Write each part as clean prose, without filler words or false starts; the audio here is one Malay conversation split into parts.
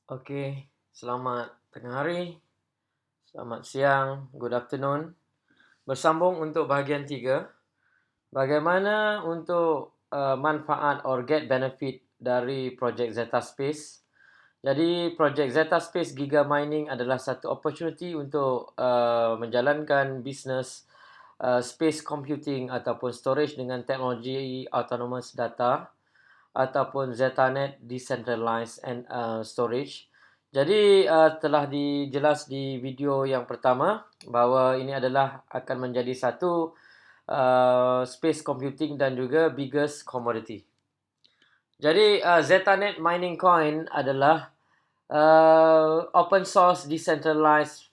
Okey, selamat tengah hari, selamat siang, good afternoon. Bersambung untuk bahagian 3, bagaimana untuk manfaat or get benefit dari projek Zeta Space. Jadi projek Zeta Space Giga Mining adalah satu opportunity untuk menjalankan bisnes space computing ataupun storage dengan teknologi autonomous data ataupun Zetanet Decentralized and Storage. Jadi telah dijelas di video yang pertama bahawa ini adalah akan menjadi satu space computing dan juga biggest commodity. Jadi Zetanet Mining Coin adalah open source decentralized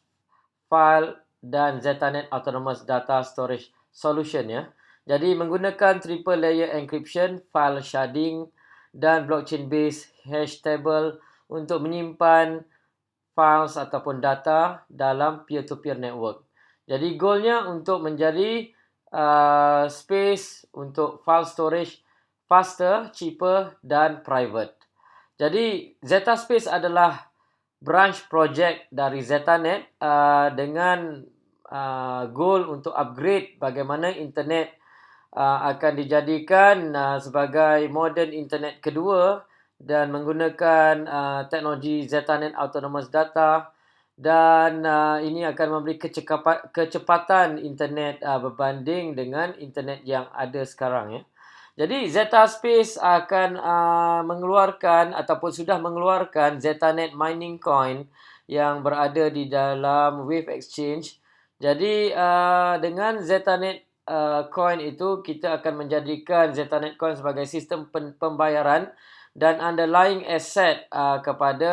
file dan Zetanet Autonomous Data Storage Solution ya. Jadi menggunakan triple layer encryption, file sharding dan blockchain based hash table untuk menyimpan files ataupun data dalam peer-to-peer network. Jadi goalnya untuk menjadi space untuk file storage faster, cheaper dan private. Jadi Zeta Space adalah branch project dari Zetanet dengan goal untuk upgrade bagaimana internet akan dijadikan sebagai modern internet kedua dan menggunakan teknologi Zetanet Autonomous Data, dan ini akan memberi kecepatan internet berbanding dengan internet yang ada sekarang ya. Jadi Zeta Space akan mengeluarkan ataupun sudah mengeluarkan Zetanet Mining Coin yang berada di dalam Wave Exchange. Jadi dengan Zetanet coin itu, kita akan menjadikan Zetanet coin sebagai sistem pembayaran dan underlying asset kepada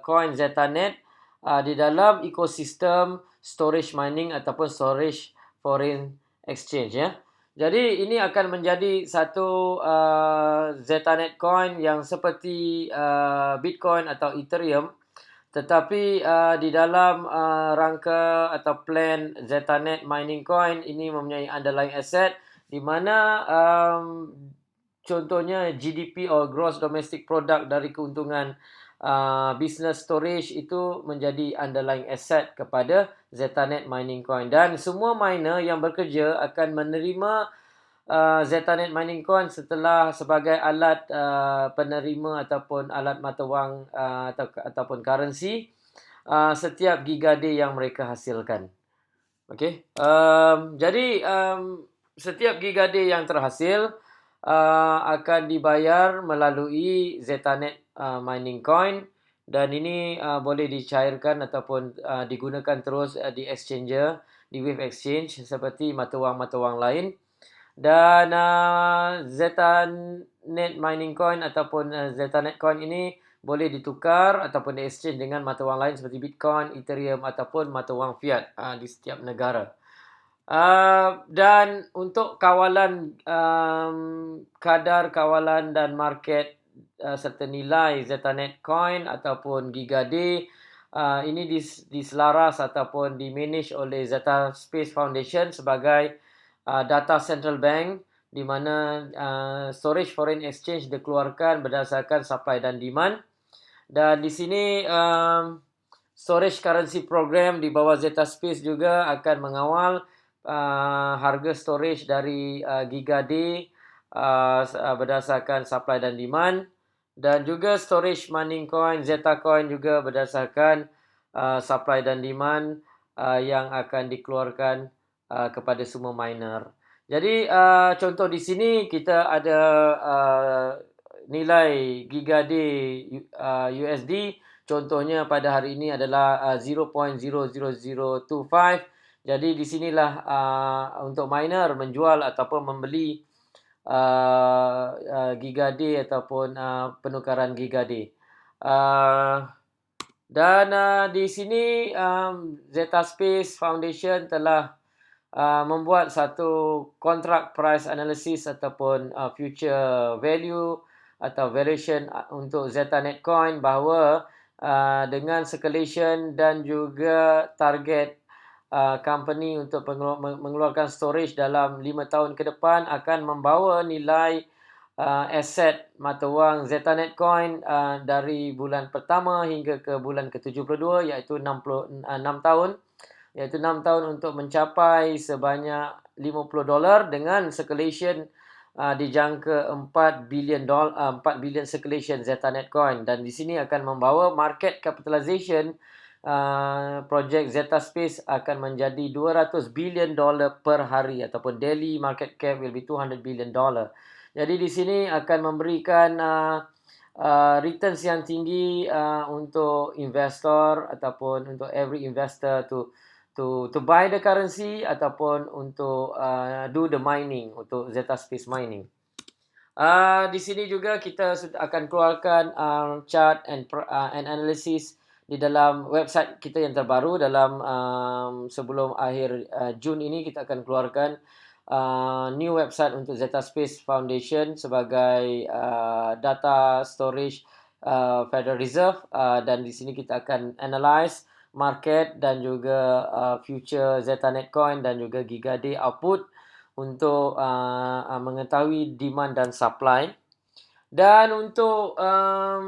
coin Zetanet di dalam ekosistem storage mining ataupun storage foreign exchange ya. Jadi ini akan menjadi satu Zetanet coin yang seperti Bitcoin atau Ethereum, tetapi di dalam rangka atau plan Zetanet Mining Coin ini mempunyai underlying asset di mana contohnya GDP or Gross Domestic Product dari keuntungan business storage itu menjadi underlying asset kepada Zetanet Mining Coin, dan semua miner yang bekerja akan menerima Zetanet Mining Coin setelah sebagai alat penerima ataupun alat mata wang ataupun currency setiap gigaday yang mereka hasilkan. Okey. Jadi setiap gigaday yang terhasil akan dibayar melalui Zetanet Mining Coin, dan ini boleh dicairkan ataupun digunakan terus di exchanger, di Wave Exchange seperti mata wang lain. Dan Zetanet Mining Coin ataupun Zetanet Coin ini boleh ditukar ataupun di exchange dengan mata wang lain seperti Bitcoin, Ethereum ataupun mata wang fiat di setiap negara. Dan untuk kawalan kadar kawalan dan market serta nilai Zetanet Coin ataupun gigaday ini diselaras ataupun dimanage oleh Zeta Space Foundation sebagai data central bank, di mana storage foreign exchange dikeluarkan berdasarkan supply dan demand. Dan di sini storage currency program di bawah Zeta Space juga akan mengawal harga storage dari gigaday berdasarkan supply dan demand, dan juga storage mining coin Zeta Coin juga berdasarkan supply dan demand yang akan dikeluarkan kepada semua miner. Jadi contoh di sini kita ada nilai gigaday USD. Contohnya pada hari ini adalah 0.00025. Jadi di sinilah untuk miner menjual ataupun membeli gigaday ataupun penukaran gigaday. Dan di sini Zeta Space Foundation telah membuat satu kontrak price analysis ataupun future value atau valuation untuk Zetanet Coin, bahawa dengan circulation dan juga target company untuk mengeluarkan storage dalam 5 tahun ke depan akan membawa nilai aset mata wang Zetanet Coin dari bulan pertama hingga ke bulan ke-72, iaitu 6 tahun. Iaitu 6 tahun untuk mencapai sebanyak $50 dengan circulation dijangka 4 bilion circulation Zetanet Coin, dan di sini akan membawa market capitalization projek Zeta Space akan menjadi $200 billion per hari, ataupun daily market cap will be $200 billion. Jadi di sini akan memberikan returns yang tinggi untuk investor ataupun untuk every investor to buy the currency ataupun untuk do the mining, untuk Zeta Space mining. Di sini juga kita akan keluarkan chart and analysis di dalam website kita yang terbaru. Dalam sebelum akhir Jun ini kita akan keluarkan new website untuk Zeta Space Foundation sebagai data storage Federal Reserve, dan di sini kita akan analyze market dan juga future Zetanet Coin dan juga Giga-D output untuk mengetahui demand dan supply. Dan untuk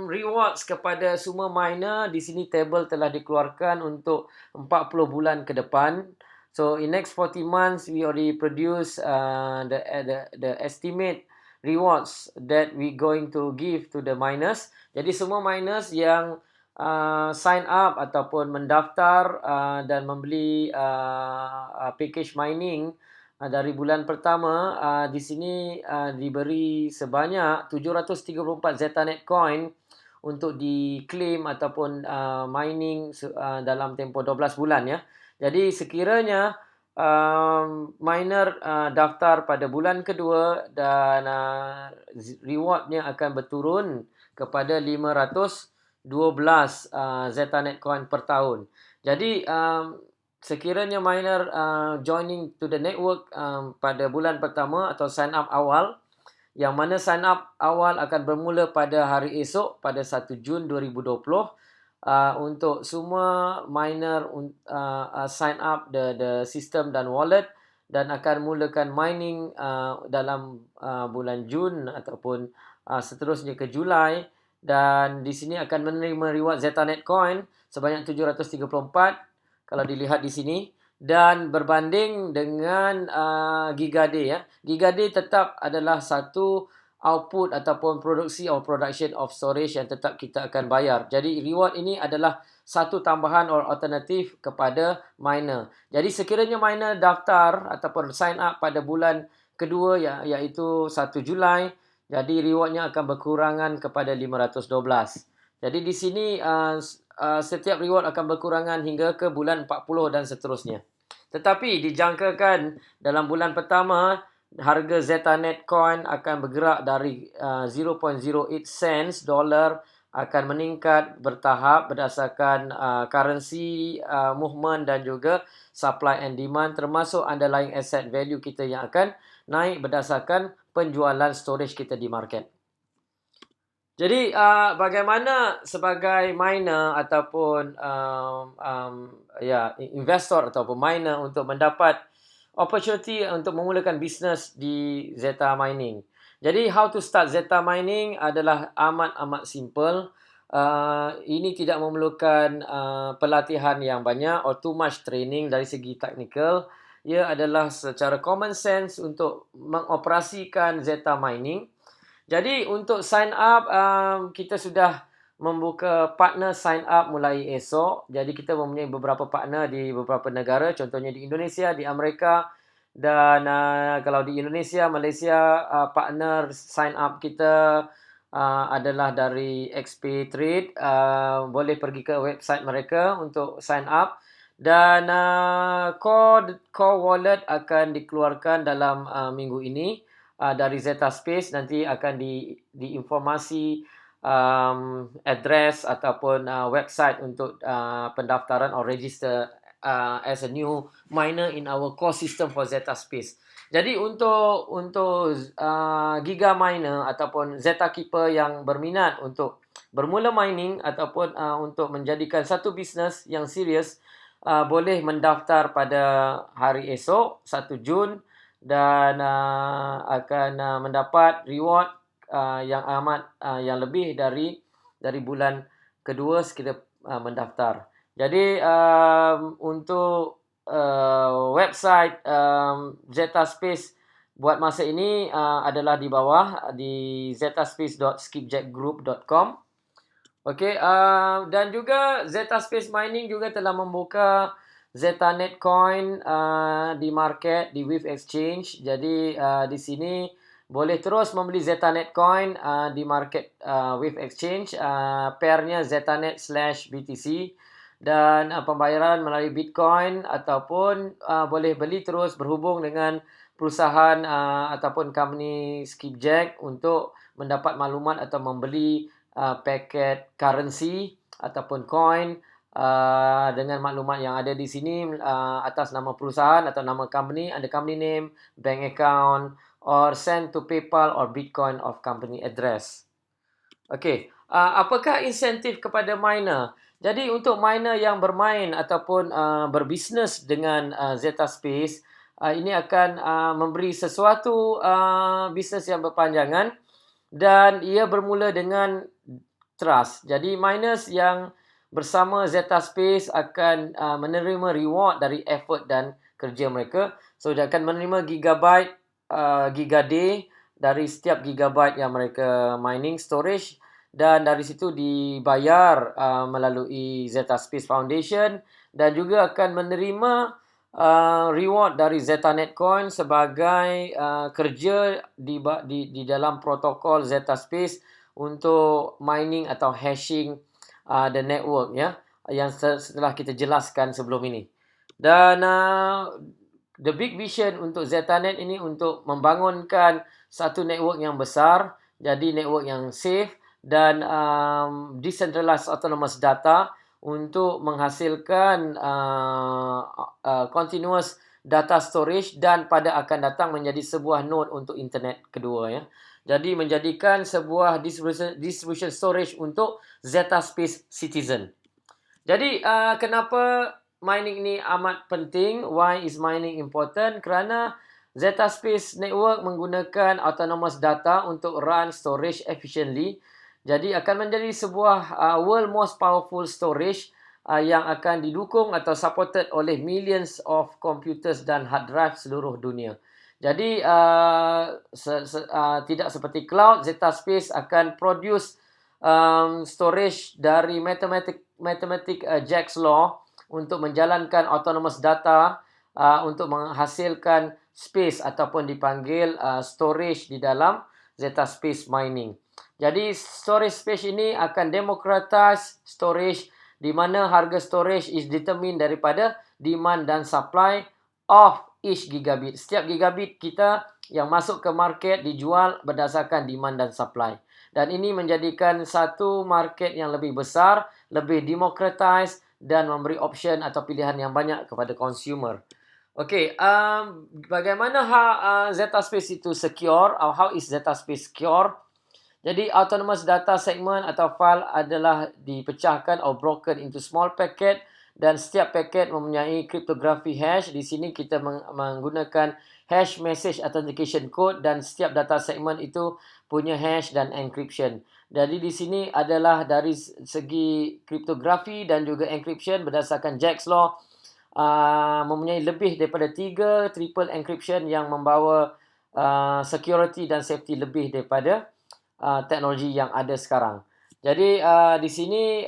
rewards kepada semua miner, di sini table telah dikeluarkan untuk 40 bulan ke depan. So in next 40 months we already produce the estimate rewards that we going to give to the miners. Jadi semua miners yang sign up ataupun mendaftar dan membeli package mining dari bulan pertama, di sini diberi sebanyak 734 Zetanet Coin untuk diklaim ataupun mining dalam tempoh 12 bulan ya. Jadi sekiranya miner daftar pada bulan kedua, dan rewardnya akan berturun kepada 512 Zetanet Coin per tahun. Jadi sekiranya miner joining to the network pada bulan pertama atau sign up awal, yang mana sign up awal akan bermula pada hari esok pada 1 Jun 2020, untuk semua miner sign up the system dan wallet, dan akan mulakan mining dalam bulan Jun ataupun seterusnya ke Julai. Dan di sini akan menerima reward Zetanet Coin sebanyak 734 kalau dilihat di sini, dan berbanding dengan Giga-D ya. Giga-D tetap adalah satu output ataupun produksi atau production of storage yang tetap kita akan bayar. Jadi reward ini adalah satu tambahan or alternatif kepada miner. Jadi sekiranya miner daftar ataupun sign up pada bulan kedua iaitu 1 Julai, jadi rewardnya akan berkurangan kepada 512. Jadi di sini setiap reward akan berkurangan hingga ke bulan 40 dan seterusnya. Tetapi dijangkakan dalam bulan pertama, harga Zetanet Coin akan bergerak dari 0.08 cents dolar, akan meningkat bertahap berdasarkan currency movement dan juga supply and demand, termasuk underlying asset value kita yang akan naik berdasarkan penjualan storage kita di market. Jadi bagaimana sebagai miner ataupun investor ataupun miner untuk mendapat opportunity untuk memulakan bisnes di Zeta Mining. Jadi how to start Zeta Mining adalah amat simple. Ini tidak memerlukan pelatihan yang banyak or too much training dari segi teknikal. Ia adalah secara common sense untuk mengoperasikan Zeta Mining. Jadi untuk sign up, kita sudah membuka partner sign up mulai esok. Jadi kita mempunyai beberapa partner di beberapa negara, contohnya di Indonesia, di Amerika. Dan kalau di Indonesia, Malaysia, partner sign up kita adalah dari XP Trade. Boleh pergi ke website mereka untuk sign up. Dan core wallet akan dikeluarkan dalam minggu ini. Dari Zeta Space nanti akan diinformasi address ataupun website untuk pendaftaran or register as a new miner in our core system for Zeta Space. Jadi untuk Giga Miner ataupun Zeta Keeper yang berminat untuk bermula mining ataupun untuk menjadikan satu bisnes yang serius, boleh mendaftar pada hari esok 1 Jun dan akan mendapat reward yang lebih dari bulan kedua kita mendaftar. Jadi untuk website Zeta Space buat masa ini adalah di bawah di zetaspace.skipjackgroup.com. Okey, dan juga Zeta Space Mining juga telah membuka ZetaNet Coin di market di Wave Exchange. Jadi di sini boleh terus membeli ZetaNet Coin di market Wave Exchange. Pairnya ZetaNet/BTC dan pembayaran melalui Bitcoin ataupun boleh beli terus berhubung dengan perusahaan ataupun company Skipjack untuk mendapat maklumat atau membeli paket currency ataupun coin dengan maklumat yang ada di sini atas nama perusahaan atau nama company, ada company name, bank account, or send to PayPal or Bitcoin of company address. Okey, apakah insentif kepada miner? Jadi untuk miner yang bermain ataupun berbisnes dengan Zeta Space, ini akan memberi sesuatu bisnes yang berpanjangan dan ia bermula dengan trust. Jadi miners yang bersama Zeta Space akan menerima reward dari effort dan kerja mereka. So dia akan menerima gigaday dari setiap gigabyte yang mereka mining storage dan dari situ dibayar melalui Zeta Space Foundation dan juga akan menerima reward dari ZetaNet Coin sebagai kerja di dalam protokol Zeta Space untuk mining atau hashing the network ya, yang setelah kita jelaskan sebelum ini. Dan the big vision untuk ZetaNet ini untuk membangunkan satu network yang besar, jadi network yang safe dan decentralized autonomous data untuk menghasilkan continuous data storage dan pada akan datang menjadi sebuah node untuk internet kedua ya. Jadi menjadikan sebuah distribution storage untuk Zeta Space Citizen. Jadi kenapa mining ini amat penting? Why is mining important? Kerana Zeta Space Network menggunakan autonomous data untuk run storage efficiently. Jadi akan menjadi sebuah world most powerful storage yang akan didukung atau supported oleh millions of computers dan hard drive seluruh dunia. Jadi tidak seperti cloud, Zeta Space akan produce storage dari mathematic Jack's law untuk menjalankan autonomous data untuk menghasilkan space ataupun dipanggil storage di dalam Zeta Space Mining. Jadi storage space ini akan democratize storage di mana harga storage is determined daripada demand dan supply of each gigabit. Setiap gigabit kita yang masuk ke market dijual berdasarkan demand dan supply. Dan ini menjadikan satu market yang lebih besar, lebih democratize dan memberi option atau pilihan yang banyak kepada consumer. Okey, bagaimana Zeta Space itu secure? How is Zeta Space secure? Jadi autonomous data segment atau file adalah dipecahkan atau broken into small packet dan setiap paket mempunyai cryptography hash. Di sini kita menggunakan hash message authentication code dan setiap data segment itu punya hash dan encryption. Jadi di sini adalah dari segi cryptography dan juga encryption berdasarkan Jack's law mempunyai lebih daripada 3 triple encryption yang membawa security dan safety lebih daripada teknologi yang ada sekarang. Jadi di sini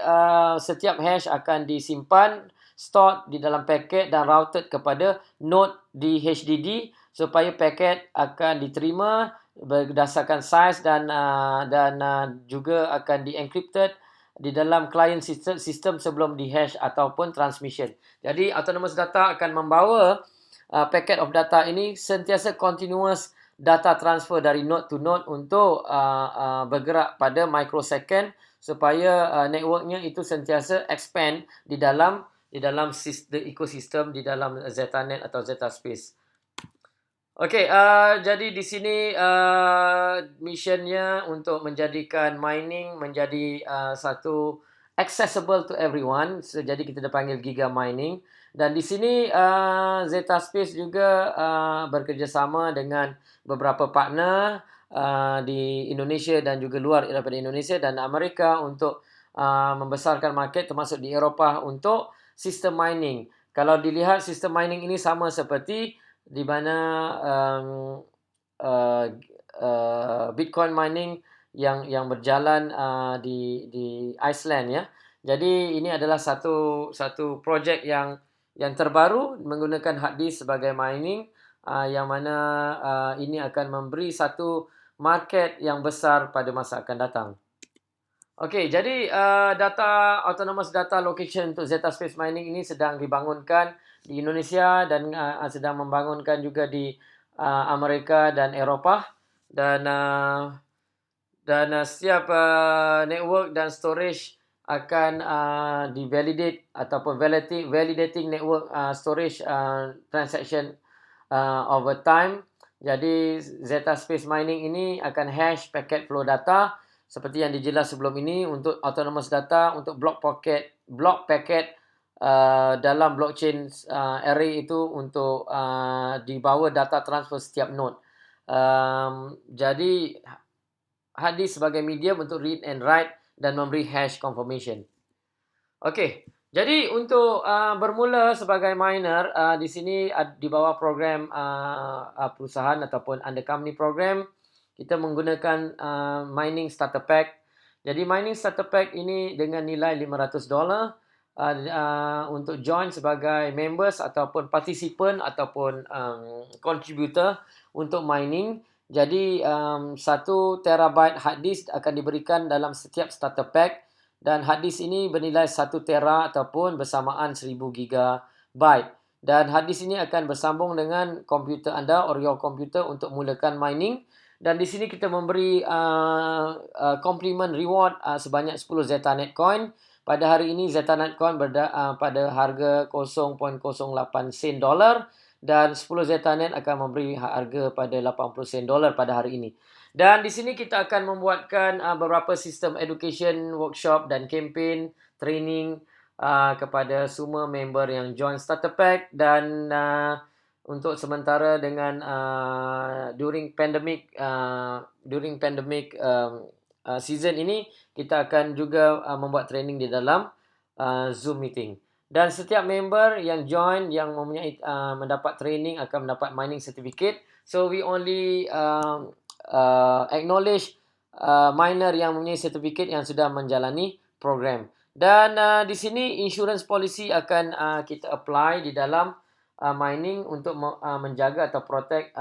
setiap hash akan disimpan, stored di dalam paket dan routed kepada node di HDD supaya paket akan diterima berdasarkan size dan juga akan di-encrypted di dalam client system sebelum di-hash ataupun transmission. Jadi autonomous data akan membawa packet of data ini sentiasa continuous data transfer dari node to node untuk bergerak pada microsecond supaya networknya itu sentiasa expand di dalam ekosistem di dalam ZetaNet atau Zeta Space. Okey, jadi di sini missionnya untuk menjadikan mining menjadi satu accessible to everyone. So, jadi kita dah panggil Giga Mining. Dan di sini Zeta Space juga bekerjasama dengan beberapa partner di Indonesia dan juga luar daripada Indonesia dan Amerika untuk membesarkan market termasuk di Eropah untuk sistem mining. Kalau dilihat sistem mining ini sama seperti di mana uh, Bitcoin mining yang berjalan di Iceland ya. Jadi ini adalah satu projek yang terbaru menggunakan hard disk sebagai mining yang mana ini akan memberi satu market yang besar pada masa akan datang. Okey, jadi data autonomous data location untuk Zeta Space Mining ini sedang dibangunkan di Indonesia dan sedang membangunkan juga di Amerika dan Eropah dan setiap network dan storage akan divalidate ataupun validating network storage transaction over time. Jadi Zeta Space Mining ini akan hash packet flow data seperti yang dijelas sebelum ini untuk autonomous data untuk block packet dalam blockchain array itu untuk dibawa data transfer setiap node. Jadi hard disk sebagai medium untuk read and write dan memberi hash confirmation. Okey, jadi untuk bermula sebagai miner di sini di bawah program perusahaan ataupun under company program kita menggunakan mining starter pack. Jadi mining starter pack ini dengan nilai $500 untuk join sebagai members ataupun participant ataupun contributor untuk mining. Jadi 1 terabyte hard disk akan diberikan dalam setiap starter pack dan hard disk ini bernilai 1 tera ataupun bersamaan 1000 gigabyte. Dan hard disk ini akan bersambung dengan komputer anda or your computer untuk mulakan mining. Dan di sini kita memberi compliment reward sebanyak 10 Zetanet coin. Pada hari ini Zetanet coin pada harga 0.08 sen dolar dan 10 Zetanet akan memberi harga pada 80 sen dolar pada hari ini. Dan di sini kita akan membuatkan beberapa sistem education workshop dan campaign training kepada semua member yang join starter pack dan untuk sementara dengan during pandemic season ini kita akan juga membuat training di dalam Zoom meeting. Dan setiap member yang join yang mempunyai mendapat training akan mendapat mining certificate. So we only acknowledge miner yang mempunyai certificate yang sudah menjalani program. Dan di sini insurance policy akan kita apply di dalam mining untuk menjaga atau protect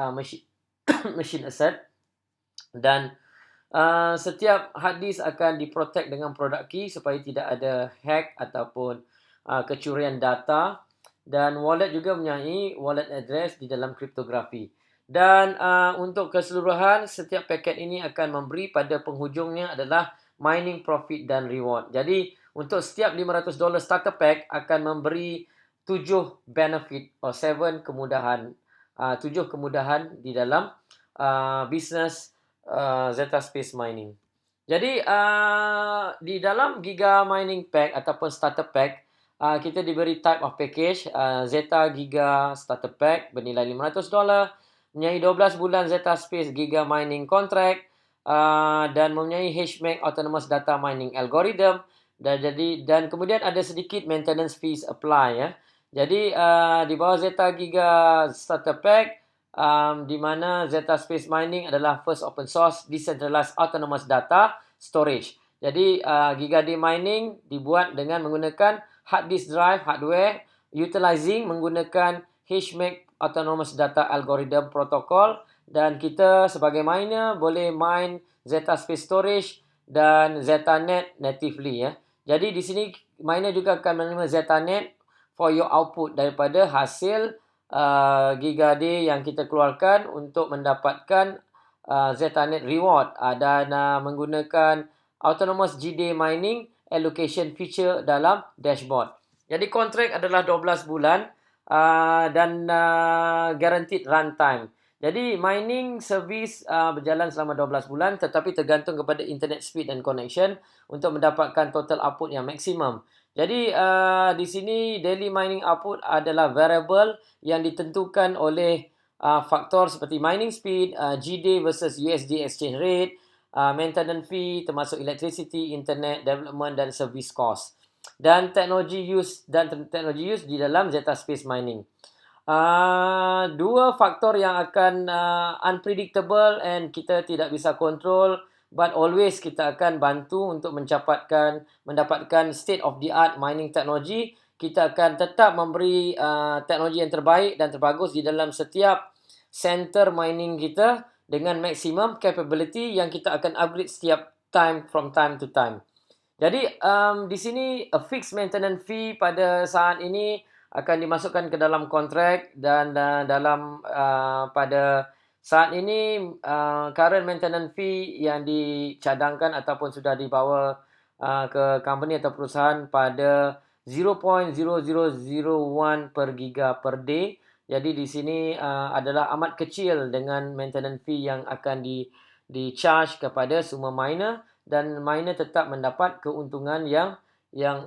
machine asset dan setiap hard disk akan diprotect dengan product key supaya tidak ada hack ataupun kecurian data dan wallet juga mempunyai wallet address di dalam kriptografi. Dan untuk keseluruhan setiap paket ini akan memberi pada penghujungnya adalah mining profit dan reward. Jadi untuk setiap $500 starter pack akan memberi 7 benefit atau 7 kemudahan 7 kemudahan di dalam bisnes Zeta Space Mining. Jadi di dalam Giga Mining Pack ataupun Starter Pack kita diberi type of package Zeta Giga Starter Pack bernilai $500, mempunyai 12 bulan Zeta Space Giga Mining Contract dan mempunyai HashMax Autonomous Data Mining Algorithm dan kemudian ada sedikit maintenance fees apply ya. Jadi di bawah Zeta Giga Starter Pack di mana Zeta Space Mining adalah first open source decentralized autonomous data storage. Jadi GigaD Mining dibuat dengan menggunakan hard disk drive hardware utilizing menggunakan HashMax Autonomous Data Algorithm Protocol dan kita sebagai miner boleh mine Zeta Space Storage dan Zetanet natively ya. Jadi di sini miner juga akan menerima Zetanet for your output daripada hasil GigaD yang kita keluarkan untuk mendapatkan Zetanet reward dan menggunakan autonomous GD mining allocation feature dalam dashboard. Jadi kontrak adalah 12 bulan dan guaranteed runtime. Jadi mining service berjalan selama 12 bulan tetapi tergantung kepada internet speed dan connection untuk mendapatkan total output yang maksimum. Jadi di sini daily mining output adalah variable yang ditentukan oleh faktor seperti mining speed, GDAY versus USD exchange rate, maintenance fee termasuk electricity, internet, development dan service cost. Dan teknologi use di dalam Zeta Space Mining. Dua faktor yang akan unpredictable and kita tidak bisa control, but always kita akan bantu untuk mendapatkan state of the art mining technology. Kita akan tetap memberi teknologi yang terbaik dan terbagus di dalam setiap center mining kita dengan maximum capability yang kita akan upgrade setiap from time to time. Jadi di sini a fixed maintenance fee pada saat ini akan dimasukkan ke dalam kontrak dan dalam pada saat ini current maintenance fee yang dicadangkan ataupun sudah dibawa ke company atau perusahaan pada 0.0001 per giga per day. Jadi di sini adalah amat kecil dengan maintenance fee yang akan di-charge kepada semua miner, dan miner tetap mendapat keuntungan yang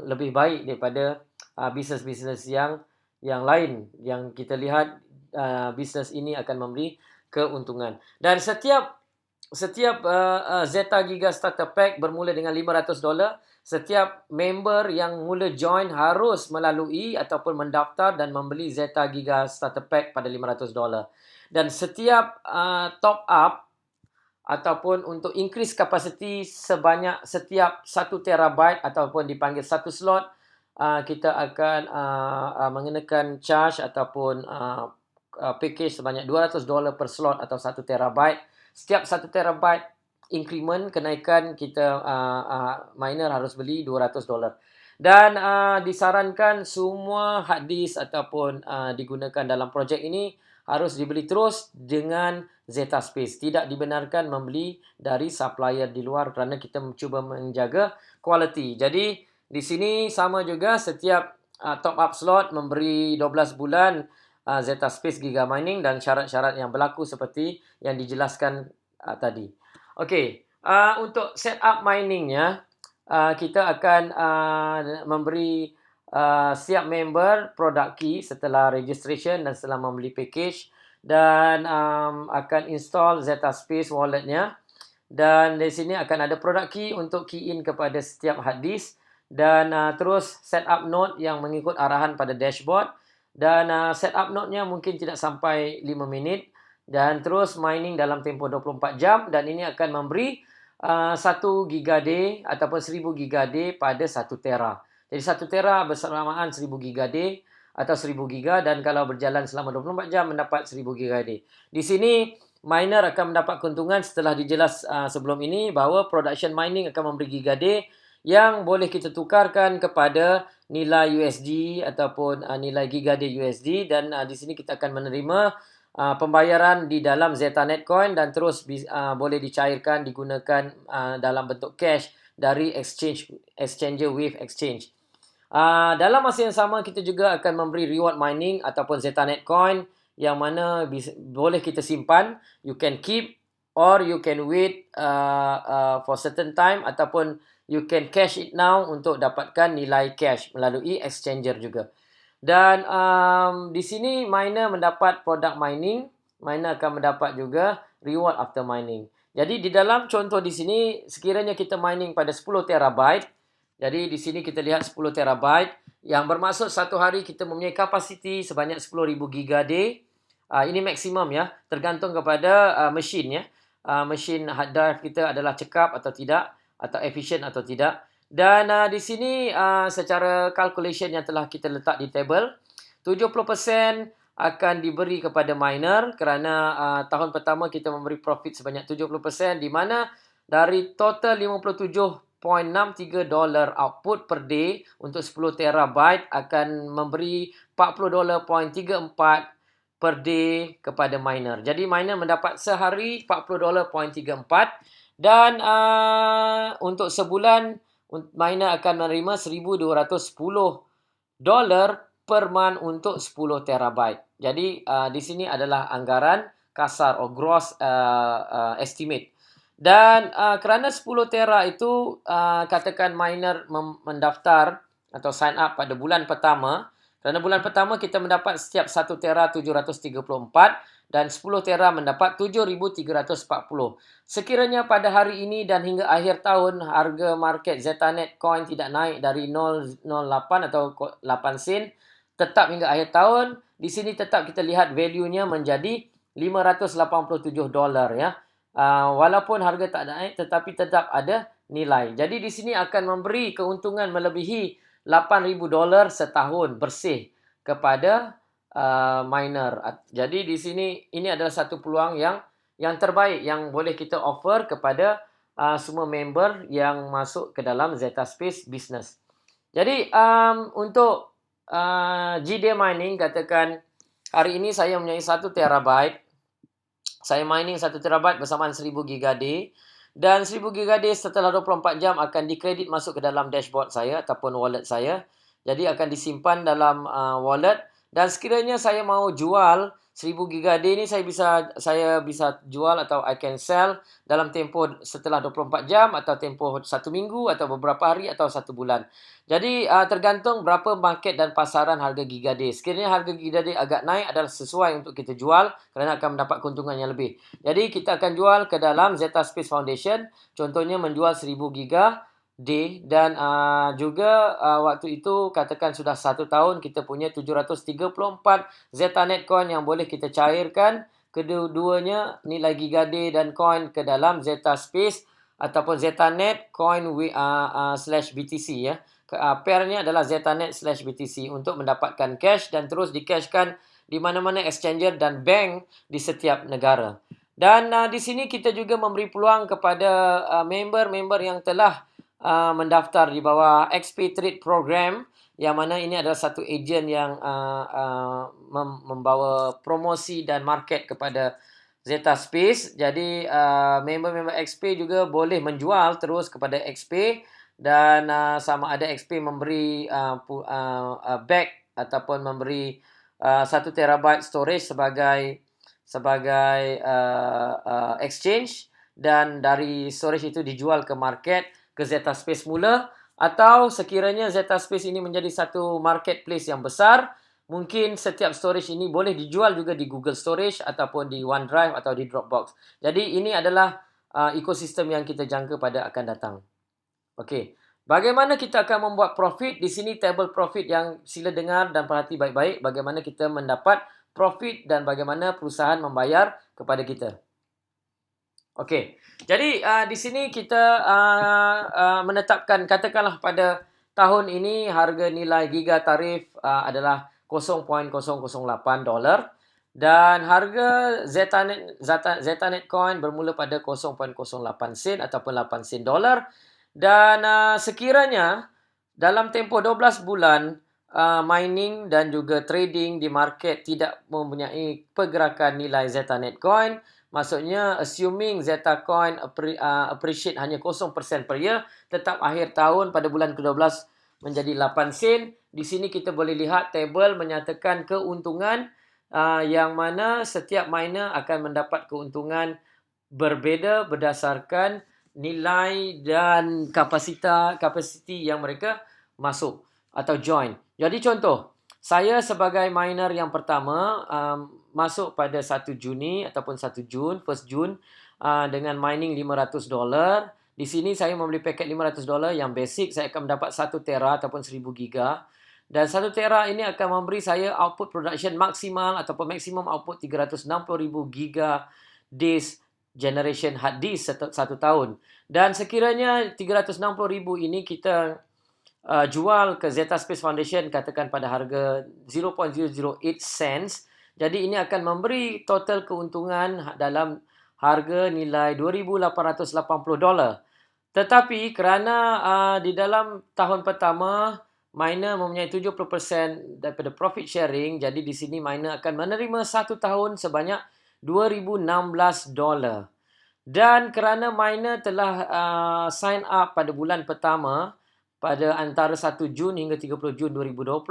lebih baik daripada bisnes-bisnes yang lain yang kita lihat. Bisnes ini akan memberi keuntungan. Dan setiap Zeta Giga Starter Pack bermula dengan $500. Setiap member yang mula join harus melalui ataupun mendaftar dan membeli Zeta Giga Starter Pack pada $500. Dan setiap top up ataupun untuk increase capacity sebanyak setiap 1 terabyte ataupun dipanggil 1 slot, kita akan mengenakan charge ataupun package sebanyak $200 per slot atau 1 terabyte. Setiap 1 terabyte increment kenaikan kita miner harus beli $200. Dan disarankan semua hard disk ataupun digunakan dalam projek ini harus dibeli terus dengan Zeta Space. Tidak dibenarkan membeli dari supplier di luar kerana kita cuba menjaga quality. Jadi di sini sama juga, setiap top up slot memberi 12 bulan Zeta Space Giga Mining dan syarat-syarat yang berlaku seperti yang dijelaskan tadi. Okey, untuk setup miningnya, kita akan memberi setiap member product key setelah registration dan setelah membeli package, dan akan install Zeta Space walletnya, dan di sini akan ada product key untuk key in kepada setiap hard disk, dan terus setup node yang mengikut arahan pada dashboard, dan setup node-nya mungkin tidak sampai 5 minit, dan terus mining dalam tempoh 24 jam, dan ini akan memberi 1 gigaday ataupun 1000 gigaday pada 1 tera. Jadi 1 tera bersamaan 1000 gigaday atau 1000 giga, dan kalau berjalan selama 24 jam mendapat 1000 gigaday. Di sini miner akan mendapat keuntungan setelah dijelas sebelum ini bahawa production mining akan memberi gigaday yang boleh kita tukarkan kepada nilai USD ataupun nilai gigaday USD, dan di sini kita akan menerima pembayaran di dalam Zeta Netcoin dan terus boleh dicairkan digunakan dalam bentuk cash dari exchanger Wave Exchange. Dalam masa yang sama kita juga akan memberi reward mining ataupun Zeta Netcoin yang mana boleh kita simpan. You can keep or you can wait for certain time, ataupun you can cash it now untuk dapatkan nilai cash melalui exchanger juga. Dan di sini miner mendapat product mining, miner akan mendapat juga reward after mining. Jadi di dalam contoh di sini, sekiranya kita mining pada 10 terabyte, jadi di sini kita lihat 10 terabyte, yang bermaksud satu hari kita mempunyai kapasiti sebanyak 10,000 gigaday. Ini maksimum ya, tergantung kepada mesin ya. Mesin hard drive kita adalah cekap atau tidak, atau efisien atau tidak. Dan di sini secara calculation yang telah kita letak di table, 70% akan diberi kepada miner kerana tahun pertama kita memberi profit sebanyak 70%, di mana dari total $57.63 output per day untuk 10 terabyte akan memberi $40.34 per day kepada miner. Jadi miner mendapat sehari $40.34, dan untuk sebulan miner akan menerima $1,210 per month untuk 10 terabyte. Jadi di sini adalah anggaran kasar atau gross estimate. Dan kerana 10 tera itu katakan miner mendaftar atau sign up pada bulan pertama. Kerana bulan pertama kita mendapat setiap 1 tera 734, dan 10 Tera mendapat 7,340. Sekiranya pada hari ini dan hingga akhir tahun harga market Zetanet coin tidak naik dari 0.08 atau 8 sen tetap hingga akhir tahun, di sini tetap kita lihat value-nya menjadi $587 ya. Walaupun harga tak naik tetapi tetap ada nilai. Jadi di sini akan memberi keuntungan melebihi $8,000 setahun bersih kepada miner. Jadi di sini ini adalah satu peluang yang terbaik yang boleh kita offer kepada semua member yang masuk ke dalam Zeta Space Business. Jadi untuk GD mining, katakan hari ini saya mempunyai 1 terabyte. Saya mining 1 terabyte bersamaan 1000 gigaday. Dan 1000 gigaday setelah 24 jam akan dikredit masuk ke dalam dashboard saya ataupun wallet saya. Jadi akan disimpan dalam wallet. Dan sekiranya saya mau jual 1000 gigaday ni, saya bisa jual atau I can sell dalam tempoh setelah 24 jam atau tempoh 1 minggu atau beberapa hari atau 1 bulan. Jadi tergantung berapa market dan pasaran harga gigaday. Sekiranya harga gigaday agak naik adalah sesuai untuk kita jual kerana akan mendapat keuntungan yang lebih. Jadi kita akan jual ke dalam Zeta Space Foundation. Contohnya menjual 1000 gigaday dan juga waktu itu katakan sudah 1 tahun kita punya 734 Zetanet coin yang boleh kita cairkan kedua-duanya nilai gigaday dan coin ke dalam Zeta Space ataupun Zetanet coin /BTC ya. Pairnya adalah Zetanet/BTC untuk mendapatkan cash dan terus di-cashkan di mana-mana exchanger dan bank di setiap negara. Dan di sini kita juga memberi peluang kepada member-member yang telah mendaftar di bawah XP Trade Program, yang mana ini adalah satu ejen yang membawa promosi dan market kepada Zeta Space. Jadi member-member XP juga boleh menjual terus kepada XP dan sama ada XP memberi back ataupun memberi 1 terabyte storage sebagai exchange, dan dari storage itu dijual ke market ke Zeta Space mula, atau sekiranya Zeta Space ini menjadi satu marketplace yang besar, mungkin setiap storage ini boleh dijual juga di Google Storage ataupun di OneDrive atau di Dropbox. Jadi ini adalah ekosistem yang kita jangka pada akan datang. Okey. Bagaimana kita akan membuat profit? Di sini table profit yang sila dengar dan perhati baik-baik bagaimana kita mendapat profit dan bagaimana perusahaan membayar kepada kita. Okey. Jadi di sini kita menetapkan, katakanlah pada tahun ini harga nilai giga tarif adalah $0.008 dan harga Zetanet coin bermula pada 0.08 sen ataupun 8 sen dolar. Dan sekiranya dalam tempoh 12 bulan mining dan juga trading di market tidak mempunyai pergerakan nilai Zetanet coin, maksudnya assuming Zeta coin appreciate hanya 0% per year, tetap akhir tahun pada bulan ke-12 menjadi 8 sen. Di sini kita boleh lihat table menyatakan keuntungan yang mana setiap miner akan mendapat keuntungan berbeza berdasarkan nilai dan kapasiti yang mereka masuk atau join. Jadi contoh, saya sebagai miner yang pertama masuk pada 1 Juni ataupun 1 Jun, 1 Jun dengan mining $500. Di sini saya membeli paket $500 yang basic, saya akan mendapat 1 tera ataupun 1000 giga. Dan 1 tera ini akan memberi saya output production maksimal ataupun maksimum output 360,000 giga days generation hard disk satu tahun. Dan sekiranya 360,000 ini kita jual ke Zeta Space Foundation katakan pada harga 0.008 cents. Jadi ini akan memberi total keuntungan dalam harga nilai $2,880. Tetapi kerana di dalam tahun pertama miner mempunyai 70% daripada profit sharing, jadi di sini miner akan menerima 1 tahun sebanyak $2,016. Dan kerana miner telah sign up pada bulan pertama pada antara 1 Jun hingga 30 Jun 2020,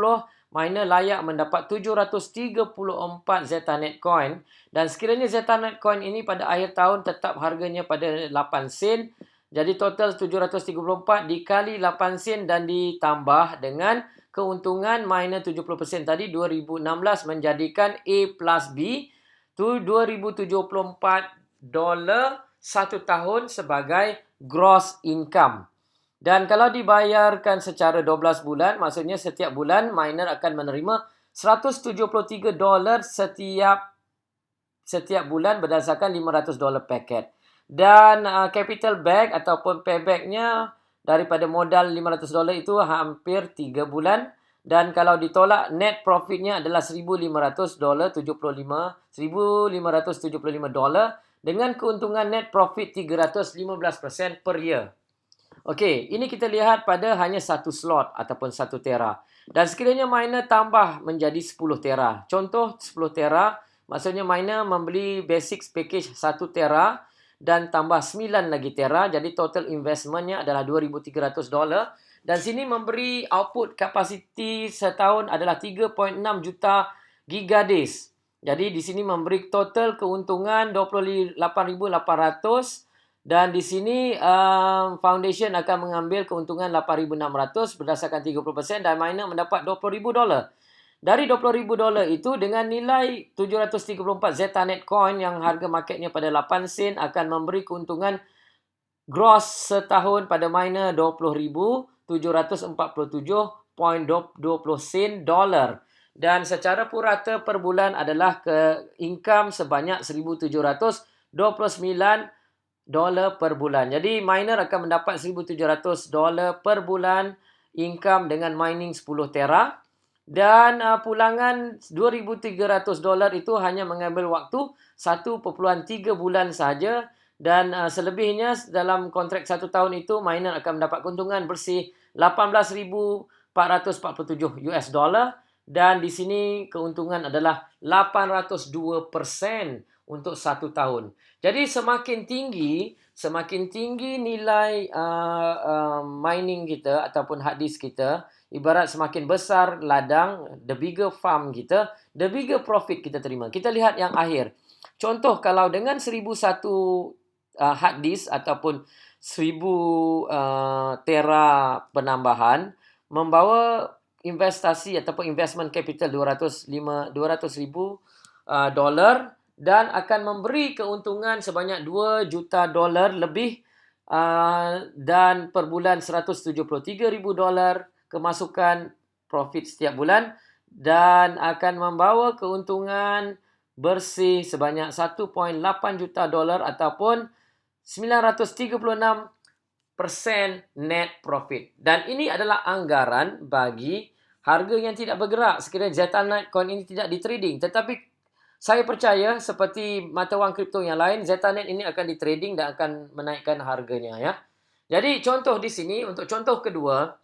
miner layak mendapat 734 Zetanet coin. Dan sekiranya Zetanet coin ini pada akhir tahun tetap harganya pada 8 sen, jadi total 734 dikali 8 sen dan ditambah dengan keuntungan miner 70% tadi 2016 menjadikan A plus B $2,074 satu tahun sebagai gross income. Dan kalau dibayarkan secara 12 bulan, maksudnya setiap bulan miner akan menerima $173 setiap bulan berdasarkan $500 paket. Dan capital back ataupun paybacknya daripada modal $500 itu hampir 3 bulan. Dan kalau ditolak, net profitnya adalah $1,500, $1,575 dengan keuntungan net profit 315% per year. Okey, ini kita lihat pada hanya satu slot ataupun 1 tera. Dan sekiranya miner tambah menjadi 10 tera. Contoh 10 tera, maksudnya miner membeli basic package 1 tera dan tambah 9 lagi tera. Jadi total investmentnya adalah $2,300. Dan sini memberi output kapasiti setahun adalah 3.6 juta gigadisk. Jadi di sini memberi total keuntungan 28,800. Dan di sini foundation akan mengambil keuntungan 8,600 berdasarkan 30% dan miner mendapat $20,000. Dari $20,000 itu dengan nilai 734 Zetanet coin yang harga marketnya pada 8 sen akan memberi keuntungan gross setahun pada miner $20,747.20 sen dolar. Dan secara purata per bulan adalah income sebanyak $1,729 per bulan. Jadi miner akan mendapat $1,700 per bulan income dengan mining 10 tera. Dan pulangan $2,300 itu hanya mengambil waktu 1.3 bulan sahaja. Dan selebihnya dalam kontrak 1 tahun itu miner akan mendapat keuntungan bersih $18,447 dan di sini keuntungan adalah 802% untuk 1 tahun. Jadi semakin tinggi nilai mining kita ataupun hard disk kita, ibarat semakin besar ladang, the bigger farm kita, the bigger profit kita terima. Kita lihat yang akhir. Contoh kalau dengan 1,001 hard disk ataupun 1,000 tera penambahan membawa investasi ataupun investment capital $200,000 dan akan memberi keuntungan sebanyak $2 juta lebih dan per bulan $173,000 kemasukan profit setiap bulan dan akan membawa keuntungan bersih sebanyak $1.8 juta ataupun 936% net profit. Dan ini adalah anggaran bagi harga yang tidak bergerak sekiranya Zetanet coin ini tidak ditrading. Tetapi saya percaya seperti mata wang kripto yang lain, Zetanet ini akan ditrading dan akan menaikkan harganya ya. Jadi contoh di sini untuk contoh kedua,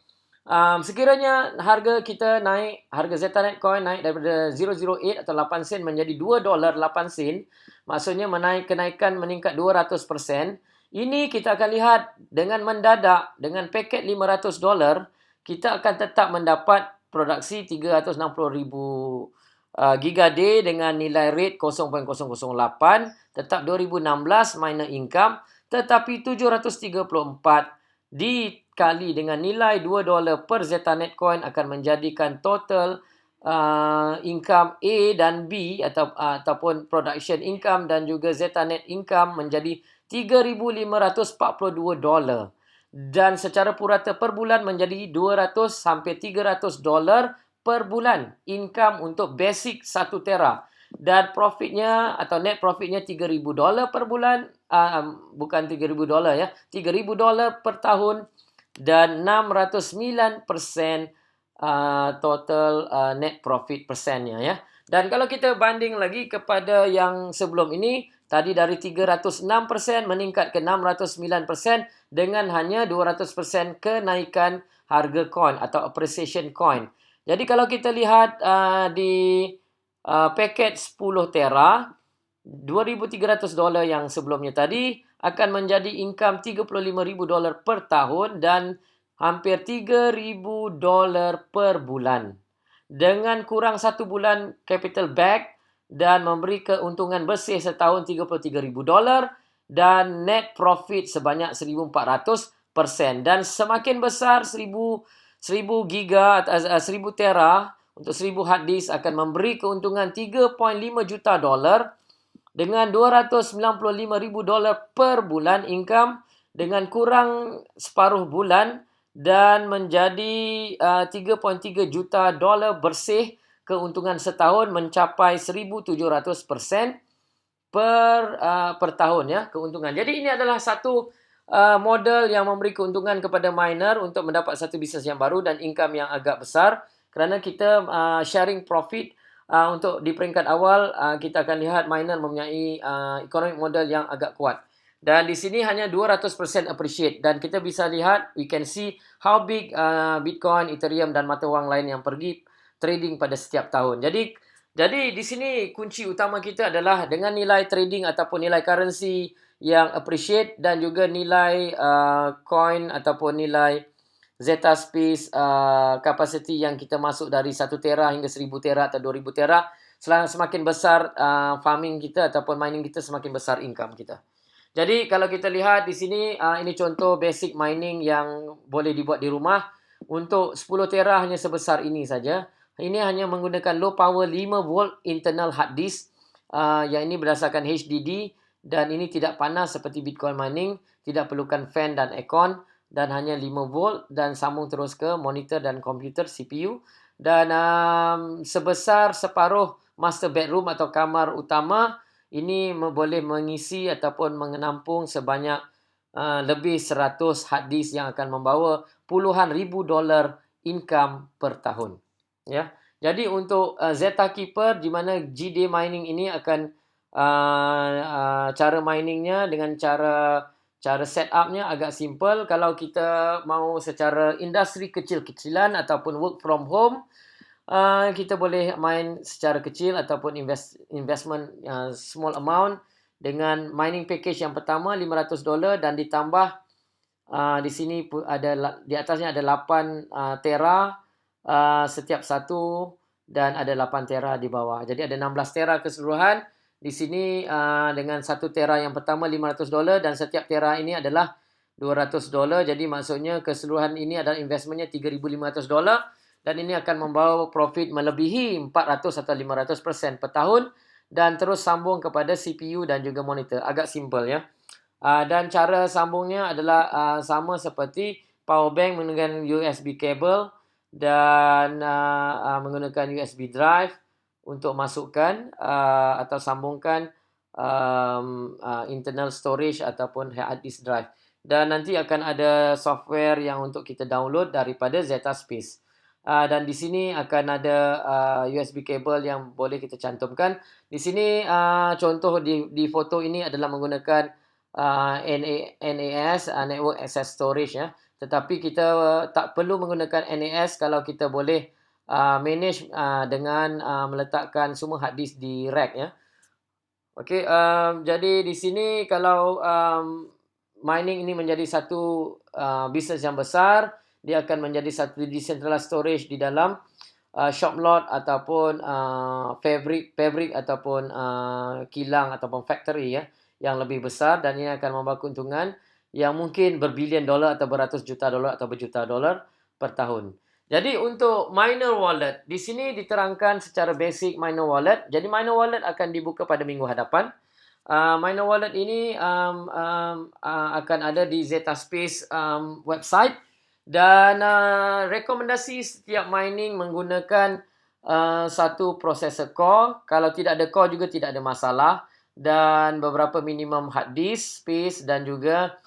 sekiranya harga kita naik, harga Zetanet coin naik daripada 008 atau 8 sen menjadi $2.08, maksudnya kenaikan meningkat 200%. Ini kita akan lihat dengan mendadak, dengan paket $500, kita akan tetap mendapat produksi 360,000 gigaday dengan nilai rate 0.008, tetap 2016 miner income, tetapi 734 dikali dengan nilai $2 per Zetanet coin akan menjadikan total income A dan B ataupun production income dan juga Zetanet income menjadi $3,542 dan secara purata per bulan menjadi $200 sampai $300 per bulan income untuk basic 1 tera dan profitnya atau net profitnya $3,000 per bulan, bukan $3,000 ya, $3,000 per tahun dan 609% total net profit persennya ya. Dan kalau kita banding lagi kepada yang sebelum ini, tadi dari 306% meningkat ke 609% dengan hanya 200% kenaikan harga coin atau appreciation coin. Jadi kalau kita lihat di paket 10 tera, $2,300 yang sebelumnya tadi akan menjadi income $35,000 per tahun dan hampir $3,000 per bulan. Dengan kurang 1 bulan capital back dan memberi keuntungan bersih setahun $33,000 dan net profit sebanyak 1,400%. Dan semakin besar 1,000 tera untuk 1,000 hard disk akan memberi keuntungan $3.5 juta dengan $295,000 per bulan income, dengan kurang separuh bulan, dan menjadi 3.3 juta dolar bersih keuntungan setahun, mencapai 1,700% per tahun ya keuntungan. Jadi ini adalah satu model yang memberi keuntungan kepada miner untuk mendapat satu bisnes yang baru dan income yang agak besar, kerana kita sharing profit. Untuk di peringkat awal, kita akan lihat miner mempunyai economic model yang agak kuat. Dan di sini hanya 200% appreciate. Dan kita bisa lihat, we can see how big Bitcoin, Ethereum dan mata wang lain yang pergi trading pada setiap tahun. Jadi di sini kunci utama kita adalah dengan nilai trading ataupun nilai currency yang appreciate, dan juga nilai coin ataupun nilai Zeta Space capacity yang kita masuk dari 1 tera hingga 1000 tera atau 2000 tera. Semakin besar farming kita ataupun mining kita, semakin besar income kita. Jadi kalau kita lihat di sini, ini contoh basic mining yang boleh dibuat di rumah. Untuk 10 tera hanya sebesar ini saja. Ini hanya menggunakan low power 5 volt internal hard disk, yang ini berdasarkan HDD, dan ini tidak panas seperti Bitcoin mining, tidak perlukan fan dan aircon, dan hanya 5 volt, dan sambung terus ke monitor dan komputer CPU. Dan sebesar separuh master bedroom atau kamar utama, ini boleh mengisi ataupun menampung sebanyak lebih 100 hard disk yang akan membawa puluhan ribu dolar income per tahun. Ya. Jadi untuk Zeta Keeper, di mana GD mining ini akan cara miningnya dengan cara setupnya agak simple. Kalau kita mau secara industri kecil-kecilan ataupun work from home, kita boleh main secara kecil ataupun investment small amount dengan mining package yang pertama $500, dan ditambah di sini ada, di atasnya ada 8 tera setiap satu, dan ada 8 tera di bawah. Jadi ada 16 tera keseluruhan. Di sini dengan 1 tera yang pertama $500, dan setiap tera ini adalah $200. Jadi maksudnya keseluruhan ini adalah investmentnya $3,500, dan ini akan membawa profit melebihi 400 atau 500% per tahun, dan terus sambung kepada CPU dan juga monitor. Agak simple ya. Dan cara sambungnya adalah sama seperti power bank menggunakan USB cable, dan menggunakan USB drive untuk masukkan atau sambungkan internal storage ataupun hard disk drive. Dan nanti akan ada software yang untuk kita download daripada Zeta Space. Dan di sini akan ada USB cable yang boleh kita cantumkan. Di sini contoh di foto ini adalah menggunakan NAS, Network Access Storage ya. Tetapi kita tak perlu menggunakan NAS kalau kita boleh manage dengan meletakkan semua hard disk di rack ya. Okey, jadi di sini kalau mining ini menjadi satu bisnes yang besar, dia akan menjadi satu decentralized storage di dalam shop lot ataupun fabrik ataupun kilang ataupun factory ya, yang lebih besar, dan ini akan membawa keuntungan yang mungkin berbilion dolar atau beratus juta dolar atau berjuta dolar per tahun. Jadi untuk miner wallet, di sini diterangkan secara basic miner wallet. Jadi miner wallet akan dibuka pada minggu hadapan. Miner wallet ini akan ada di Zeta Space website. Dan rekomendasi setiap mining menggunakan satu processor core. Kalau tidak ada core juga tidak ada masalah. Dan beberapa minimum hard disk space, dan juga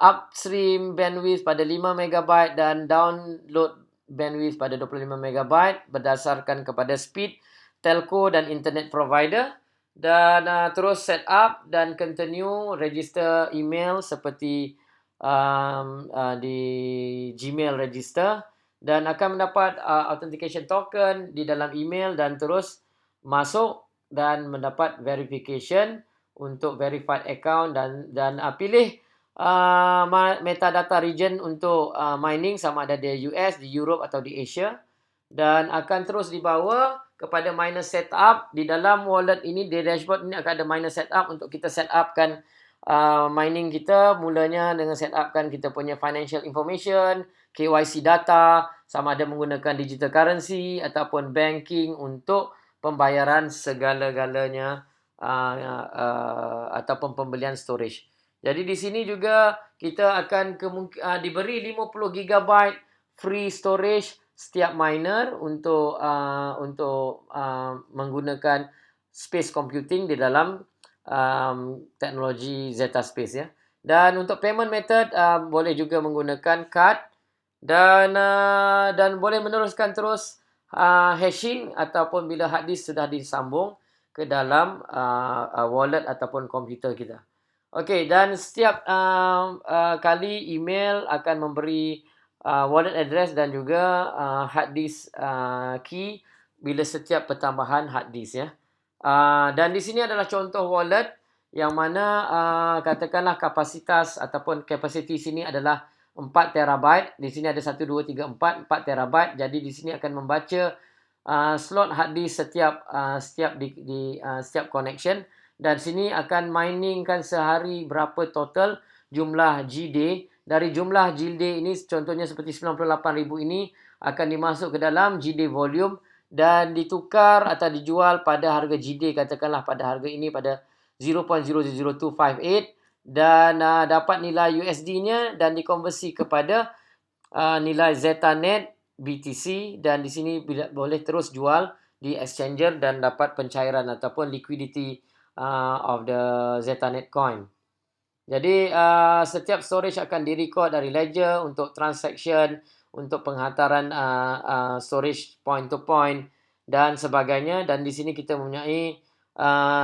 upstream bandwidth pada 5 MB dan download bandwidth pada 25 MB berdasarkan kepada speed telco dan internet provider. Dan terus set up dan continue register email seperti di Gmail register, dan akan mendapat authentication token di dalam email, dan terus masuk dan mendapat verification untuk verified account, dan pilih metadata region untuk mining, sama ada di US, di Europe atau di Asia, dan akan terus dibawa kepada miner setup. Di dalam wallet ini, di dashboard ini akan ada miner setup untuk kita set upkan mining kita. Mulanya dengan set upkan kita punya financial information, KYC data, sama ada menggunakan digital currency ataupun banking untuk pembayaran segala-galanya ataupun pembelian storage. Jadi di sini juga kita akan diberi 50 GB free storage setiap miner untuk menggunakan space computing di dalam teknologi Zeta Space ya. Dan untuk payment method boleh juga menggunakan card dan boleh meneruskan terus hashing ataupun bila hard disk sudah disambung ke dalam wallet ataupun komputer kita. Okey, dan setiap kali email akan memberi wallet address dan juga hard disk key bila setiap pertambahan hard disk ya. Dan di sini adalah contoh wallet yang mana katakanlah kapasitas ataupun capacity sini adalah 4 terabyte. Di sini ada 1, 2, 3, 4 terabyte. Jadi di sini akan membaca slot hard disk setiap setiap connection. Dan sini akan miningkan sehari berapa total jumlah GD. Dari jumlah GD ini contohnya seperti 98,000 ini akan dimasuk ke dalam GD volume dan ditukar atau dijual pada harga GD, katakanlah pada harga ini pada 0.00258 dan dapat nilai USD-nya dan dikonversi kepada nilai Zetanet BTC dan di sini boleh terus jual di exchanger dan dapat pencairan ataupun liquidity of the Zetanet coin. Jadi setiap storage akan direcord dari ledger untuk transaction, untuk penghantaran storage point to point dan sebagainya, dan di sini kita mempunyai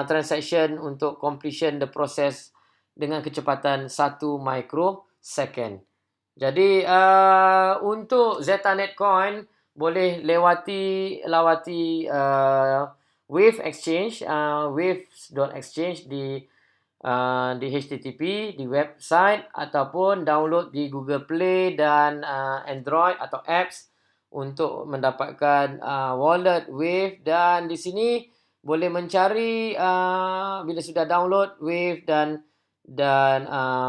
transaction untuk completion the process dengan kecepatan 1 microsecond. Jadi untuk Zetanet coin boleh lawati Wave Exchange, wave.exchange di HTTP, di website ataupun download di Google Play dan Android atau apps untuk mendapatkan wallet Wave. Dan di sini boleh mencari bila sudah download Wave dan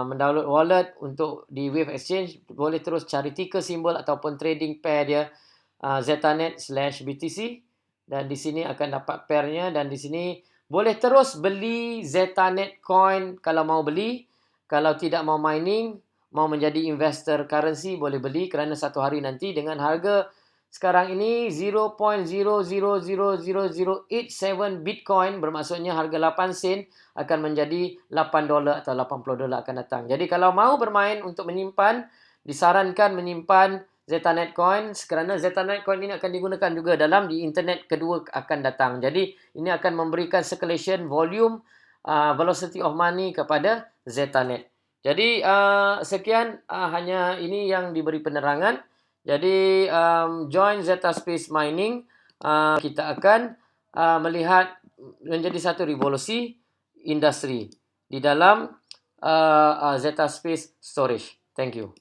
mendownload wallet untuk di Wave Exchange, boleh terus cari ticker symbol ataupun trading pair dia Zetanet/BTC dan di sini akan dapat pairnya dan di sini boleh terus beli Zetanet coin kalau mau beli. Kalau tidak mau mining, mau menjadi investor currency, boleh beli kerana satu hari nanti dengan harga sekarang ini 0.0000087 Bitcoin, bermaksudnya harga 8 sen akan menjadi $8 atau $80 akan datang. Jadi kalau mau bermain untuk menyimpan, disarankan menyimpan Zetanet coin kerana Zetanet coin ini akan digunakan juga dalam di internet kedua akan datang. Jadi ini akan memberikan circulation volume, velocity of money kepada Zetanet. Jadi sekian hanya ini yang diberi penerangan. Jadi join Zeta Space Mining, kita akan melihat menjadi satu revolusi industri di dalam Zeta Space Storage. Thank you.